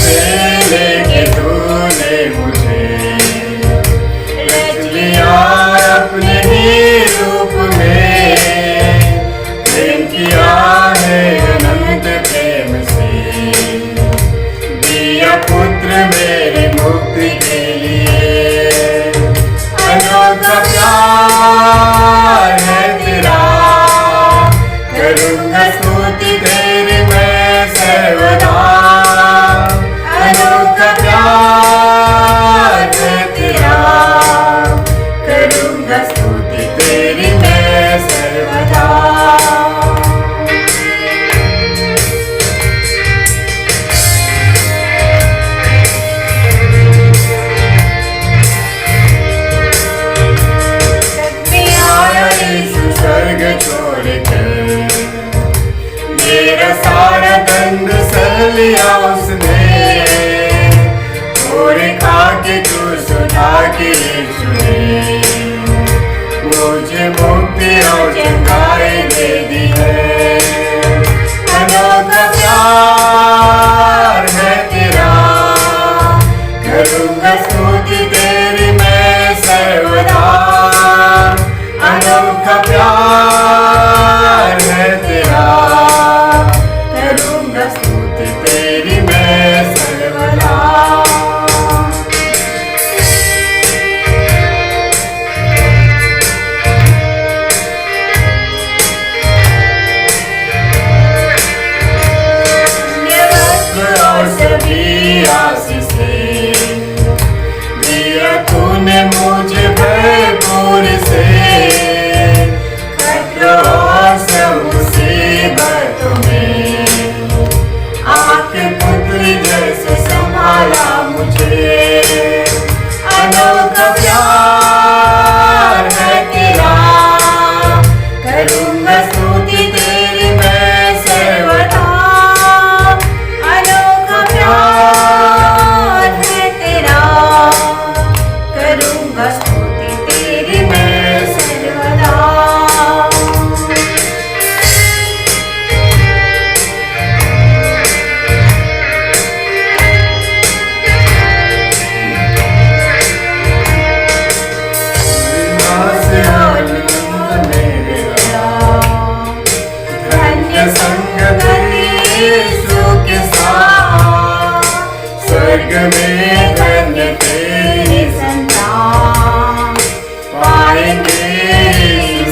से लेके तूने मुझे रच लिया अपने ही रूप में, प्रेम किया है अनंत प्रेम से, दिया पुत्र मेरी मुक्ति के लिए। अनोखा प्यार है तेरा, करूँगा स्तुति तेरी मैं सर्वदा। अनोखा प्यार है तेरा, करूँगा स्तुति तेरी मैं सर्वदा। स्वर्ग छोड़कर मेरा सारा दंड सह लिया उसने, और खा के तू सुना के सुने, मुझे मुक्ति और चंगाई दे दी है। अनोखा प्यार है तेरा, करूँगा स्तुति तेरी मैं सर्वदा। अनोखा प्यार है तेरा, करूँगा स्तुति तेरी मैं सर्वदा। और सभी आशीषें दिया तूने मुझे भरपूर से, खतरों से मुसीबतों में आके पुत्री जैसे संभाला मुझे। अनोखा प्यार है तेरा, करूँगा स्तुति तेरी मैं सर्वदा। अनोखा प्यार है तेरा, करूँगा स्तुति तेरी मैं सर्वदा। स्वर्ग में धन्य तेरी संतान पाएंगे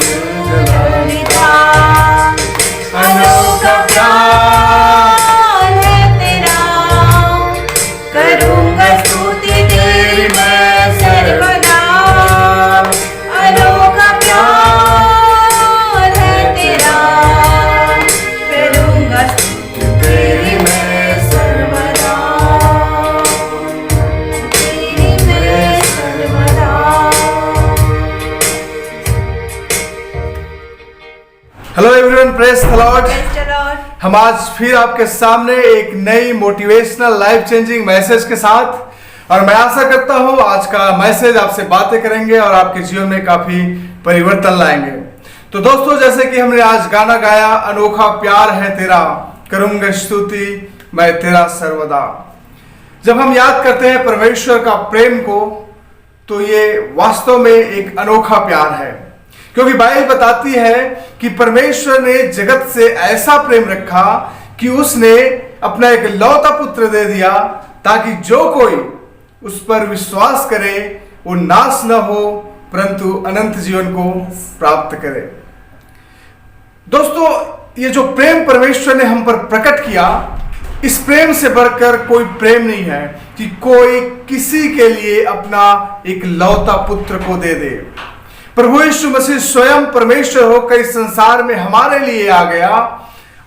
सुविधा। अनोखा प्यार है तेरा, करूँगा स्तुति तेरी मैं सर्वदा। अनोखा प्यार है तेरा, करूँगा स्तुति तेरी मैं सर्वदा। Hello everyone, praise the Lord. हम आज फिर आपके सामने एक नई मोटिवेशनल लाइफ चेंजिंग मैसेज के साथ, और मैं आशा करता हूँ आज का मैसेज आपसे बातें करेंगे और आपके जीवन में काफी परिवर्तन लाएंगे। तो दोस्तों, जैसे कि हमने आज गाना गाया, अनोखा प्यार है तेरा, करूँगा स्तुति मैं तेरा सर्वदा। जब हम याद करते हैं परमेश्वर का प्रेम को, तो ये वास्तव में एक अनोखा प्यार है, क्योंकि बाइबल बताती है कि परमेश्वर ने जगत से ऐसा प्रेम रखा कि उसने अपना एक लौता पुत्र दे दिया, ताकि जो कोई उस पर विश्वास करे वो नाश न हो परंतु अनंत जीवन को प्राप्त करे। दोस्तों, ये जो प्रेम परमेश्वर ने हम पर प्रकट किया, इस प्रेम से बढ़कर कोई प्रेम नहीं है कि कोई किसी के लिए अपना एक लौता पुत्र को दे दे। प्रभु यीशु मसीह स्वयं परमेश्वर होकर इस संसार में हमारे लिए आ गया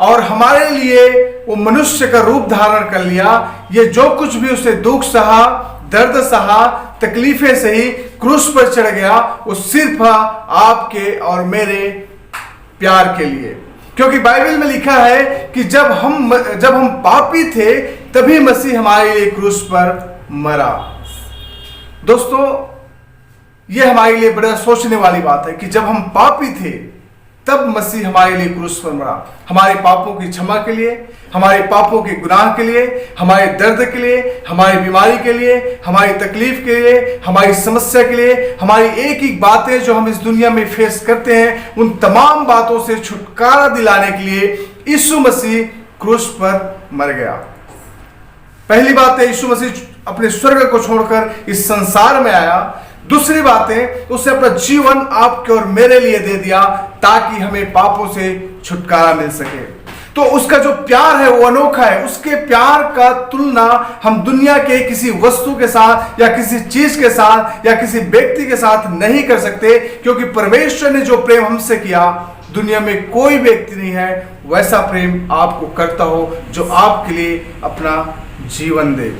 और हमारे लिए वो मनुष्य का रूप धारण कर लिया। ये जो कुछ भी उसने दुख सहा, दर्द सहा, तकलीफें सही, क्रूस पर चढ़ गया, वो सिर्फ आपके और मेरे प्यार के लिए। क्योंकि बाइबल में लिखा है कि जब हम पापी थे तभी मसीह हमारे लिए क्रूस पर मरा। दोस्तों, यह हमारे लिए बड़ा सोचने वाली बात है कि जब हम पापी थे तब मसीह हमारे लिए क्रूस पर मरा, हमारे पापों की क्षमा के लिए, हमारे पापों के गुनाह के लिए, हमारे दर्द के लिए, हमारी बीमारी के लिए, हमारी तकलीफ के लिए, हमारी समस्या के लिए, हमारी एक एक बातें जो हम इस दुनिया में फेस करते हैं, उन तमाम बातों से छुटकारा दिलाने के लिए यीशु मसीह क्रूस पर मर गया। पहली बात है, यीशु मसीह अपने स्वर्ग को छोड़कर इस संसार में आया। दूसरी बात है, उसने अपना जीवन आपके और मेरे लिए दे दिया ताकि हमें पापों से छुटकारा मिल सके। तो उसका जो प्यार है वो अनोखा है। उसके प्यार का तुलना हम दुनिया के किसी वस्तु के साथ या किसी चीज के साथ या किसी व्यक्ति के साथ नहीं कर सकते, क्योंकि परमेश्वर ने जो प्रेम हमसे किया, दुनिया में कोई व्यक्ति नहीं है वैसा प्रेम आपको करता हो जो आपके लिए अपना जीवन दे।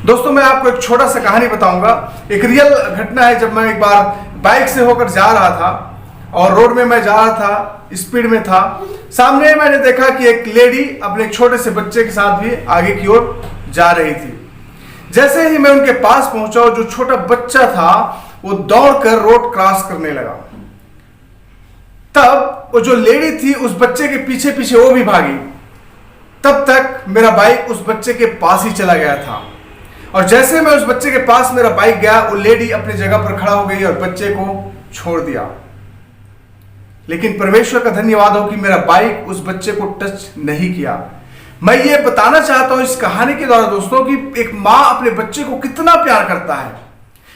दोस्तों, मैं आपको एक छोटा सा कहानी बताऊंगा। एक रियल घटना है। जब मैं एक बार बाइक से होकर जा रहा था और रोड में मैं जा रहा था, स्पीड में था, सामने मैंने देखा कि एक लेडी अपने एक छोटे से बच्चे के साथ भी आगे की ओर जा रही थी। जैसे ही मैं उनके पास पहुंचा और जो छोटा बच्चा था वो दौड़कर रोड क्रॉस करने लगा, तब वो जो लेडी थी उस बच्चे के पीछे पीछे वो भी भागी। तब तक मेरा बाइक उस बच्चे के पास ही चला गया था और जैसे मैं उस बच्चे के पास मेरा बाइक गया, वो लेडी अपनी जगह पर खड़ा हो गई और बच्चे को छोड़ दिया। लेकिन परमेश्वर का धन्यवाद हो कि मेरा बाइक उस बच्चे को टच नहीं किया। मैं ये बताना चाहता हूं इस कहानी के द्वारा दोस्तों कि एक माँ अपने बच्चे को कितना प्यार करता है,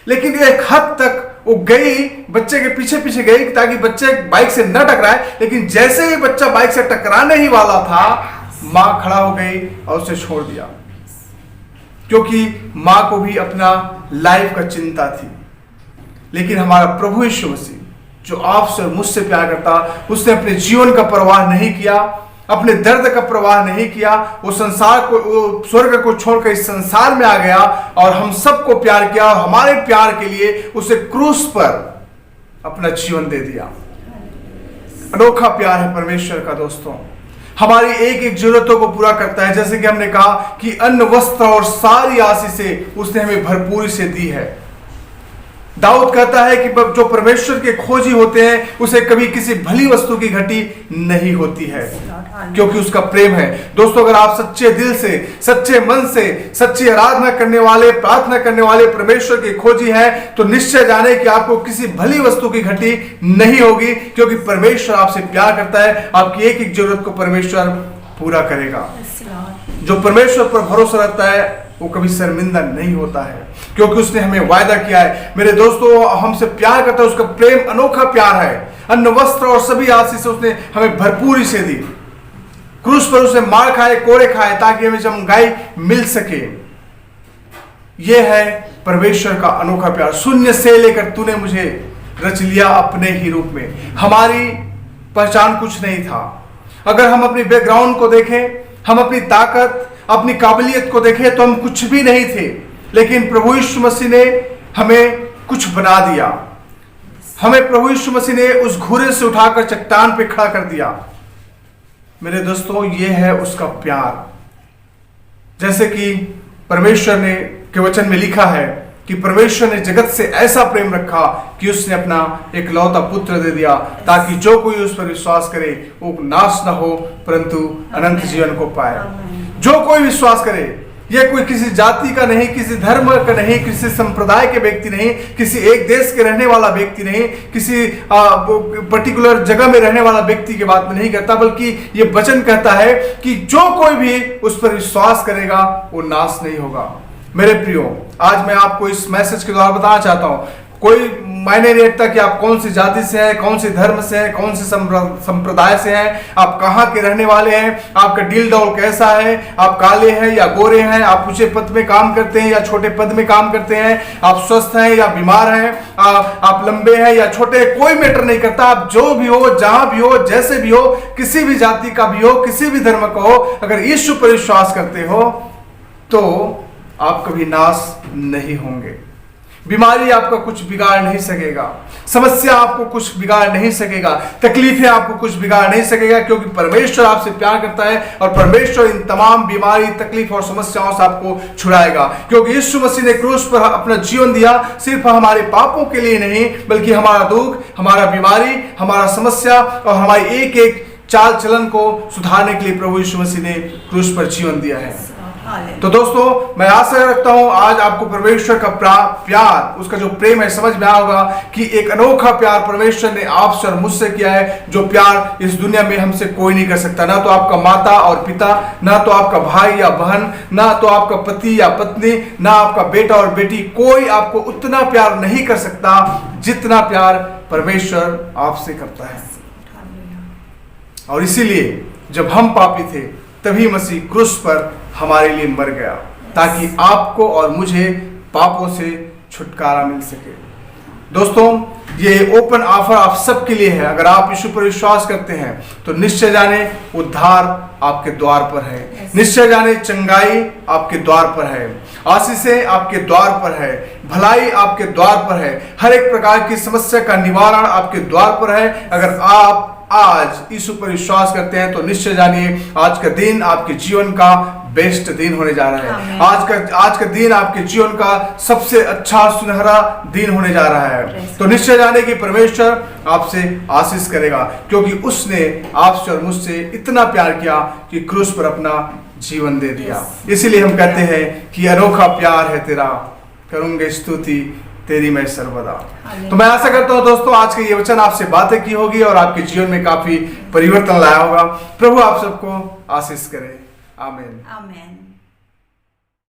लेकिन एक हद तक वो गई, बच्चे के पीछे पीछे गई ताकि बच्चे बाइक से न टकराए। लेकिन जैसे ही बच्चा बाइक से टकराने ही वाला था, माँ खड़ा हो गई और उसे छोड़ दिया, क्योंकि माँ को भी अपना लाइफ का चिंता थी। लेकिन हमारा प्रभु यीशु मसीह जो आपसे और मुझसे प्यार करता, उसने अपने जीवन का परवाह नहीं किया, अपने दर्द का परवाह नहीं किया। वो संसार को, वो स्वर्ग को छोड़कर इस संसार में आ गया और हम सबको प्यार किया और हमारे प्यार के लिए उसे क्रूस पर अपना जीवन दे दिया। अनोखा प्यार है परमेश्वर का दोस्तों। हमारी एक एक जरूरतों को पूरा करता है। जैसे कि हमने कहा कि अन्न, वस्त्र और सारी आशीषें उसने हमें भरपूरी से दी है। दाऊद कहता है कि जो परमेश्वर के खोजी होते हैं उसे कभी किसी भली वस्तु की घटी नहीं होती है, क्योंकि उसका प्रेम है। दोस्तों, अगर आप सच्चे दिल से, सच्चे मन से, सच्ची आराधना करने वाले, प्रार्थना करने वाले परमेश्वर के खोजी हैं, तो निश्चय जाने कि आपको किसी भली वस्तु की घटी नहीं होगी, क्योंकि परमेश्वर आपसे प्यार करता है। आपकी एक एक जरूरत को परमेश्वर पूरा करेगा। जो परमेश्वर पर भरोसा रखता है वो कभी शर्मिंदा नहीं होता है, क्योंकि उसने हमें वायदा किया है। मेरे दोस्तों, हमसे प्यार करता है, उसका प्रेम अनोखा प्यार है। अन्न, वस्त्र और सभी आशीष उसने हमें भरपूरी से दी। क्रूस पर उसने मार खाए, कोड़े खाए, ताकि हमें चमगाई मिल सके। यह है परमेश्वर का अनोखा प्यार। शून्य से लेकर तूने मुझे रच लिया अपने ही रूप में। हमारी पहचान कुछ नहीं था। अगर हम अपनी बैकग्राउंड को देखें, हम अपनी ताकत, अपनी काबिलियत को देखें, तो हम कुछ भी नहीं थे। लेकिन प्रभु यीशु मसीह ने हमें कुछ बना दिया। हमें प्रभु यीशु मसीह ने उस घूरे से उठाकर चट्टान पे खड़ा कर दिया। मेरे दोस्तों, यह है उसका प्यार। जैसे कि परमेश्वर ने के वचन में लिखा है कि परमेश्वर ने जगत से ऐसा प्रेम रखा कि उसने अपना एकलौता पुत्र दे दिया, ताकि जो कोई उस पर विश्वास करे वो नाश न हो परंतु अनंत जीवन को पाए। जो कोई विश्वास करे, यह कोई किसी जाति का नहीं, किसी धर्म का नहीं, किसी संप्रदाय के व्यक्ति नहीं, किसी एक देश के रहने वाला व्यक्ति नहीं, किसी पर्टिकुलर जगह में रहने वाला व्यक्ति की बात में नहीं करता, बल्कि यह वचन कहता है कि जो कोई भी उस पर विश्वास करेगा वो नाश नहीं होगा। मेरे प्रियो, आज मैं आपको इस मैसेज के द्वारा बताना चाहता हूं, कोई मायने नहीं रखता कि आप कौन सी जाति से हैं, कौन से धर्म से हैं, कौन से संप्रदाय से हैं, आप कहाँ के रहने वाले हैं, आपका डील डॉल कैसा है, आप काले हैं या गोरे हैं, आप ऊंचे पद में काम करते हैं या छोटे पद में काम करते हैं, आप स्वस्थ हैं या बीमार हैं, आप लंबे हैं या छोटे, कोई मैटर नहीं करता। आप जो भी हो, जहां भी हो, जैसे भी हो, किसी भी जाति का भी हो, किसी भी धर्म का हो, अगर यीशु पर विश्वास करते हो तो आप कभी नाश नहीं होंगे। बीमारी आपका कुछ बिगाड़ नहीं सकेगा, समस्या आपको कुछ बिगाड़ नहीं सकेगा, तकलीफें आपको कुछ बिगाड़ नहीं सकेगा, क्योंकि परमेश्वर आपसे प्यार करता है और परमेश्वर इन तमाम बीमारी, तकलीफ और समस्याओं से आपको छुड़ाएगा। क्योंकि यीशु मसीह ने क्रूस पर अपना जीवन दिया सिर्फ हमारे पापों के लिए नहीं, बल्कि हमारा दुख, हमारा बीमारी, हमारा समस्या और हमारी एक एक चाल चलन को सुधारने के लिए प्रभु यीशु मसीह ने क्रूस पर जीवन दिया है। तो दोस्तों, मैं आशा रखता हूं आज आपको परमेश्वर का प्यार, उसका जो प्रेम है, समझ में आया होगा कि एक अनोखा प्यार परमेश्वर ने आपसे और मुझसे किया है, जो प्यार इस दुनिया में हमसे कोई नहीं कर सकता। ना तो आपका माता और पिता, ना तो आपका भाई या बहन, ना तो आपका पति या पत्नी, ना आपका बेटा और बेटी, कोई आपको उतना प्यार नहीं कर सकता जितना प्यार परमेश्वर आपसे करता है। और इसीलिए जब हम पापी थे तभी मसीह क्रूस पर हमारे लिए मर गया, ताकि आपको और मुझे पापों से छुटकारा मिल सके। दोस्तों, ये ओपन ऑफर आप सबके लिए है। अगर आप यीशु पर विश्वास करते हैं तो निश्चय जाने उद्धार आपके द्वार पर है, निश्चय जाने चंगाई आपके द्वार पर है, आशीषें आपके द्वार पर है, भलाई आपके द्वार पर है, हर एक प्रकार की समस्या का निवारण आपके द्वार पर है। अगर आप आज यीशु पर विश्वास करते हैं तो निश्चय जानिए आज का दिन आपके जीवन का बेस्ट दिन होने जा रहा है। आज का दिन आपके जीवन का सबसे अच्छा सुनहरा दिन होने जा रहा है। तो निश्चय जाने कि परमेश्वर आपसे आशीष करेगा, क्योंकि उसने आपसे और मुझसे इतना प्यार किया कि क्रूस पर अपना जीवन दे दिया। इसीलिए हम कहते हैं कि अनोखा प्यार है तेरा, करूंगे स्तुति तेरी मैं सर्वदा। तो मैं आशा करता हूँ दोस्तों, आज के ये वचन आपसे बातें की होगी और आपके जीवन में काफी परिवर्तन लाया होगा। प्रभु आप सबको आशीष करे। आमीन। आमीन।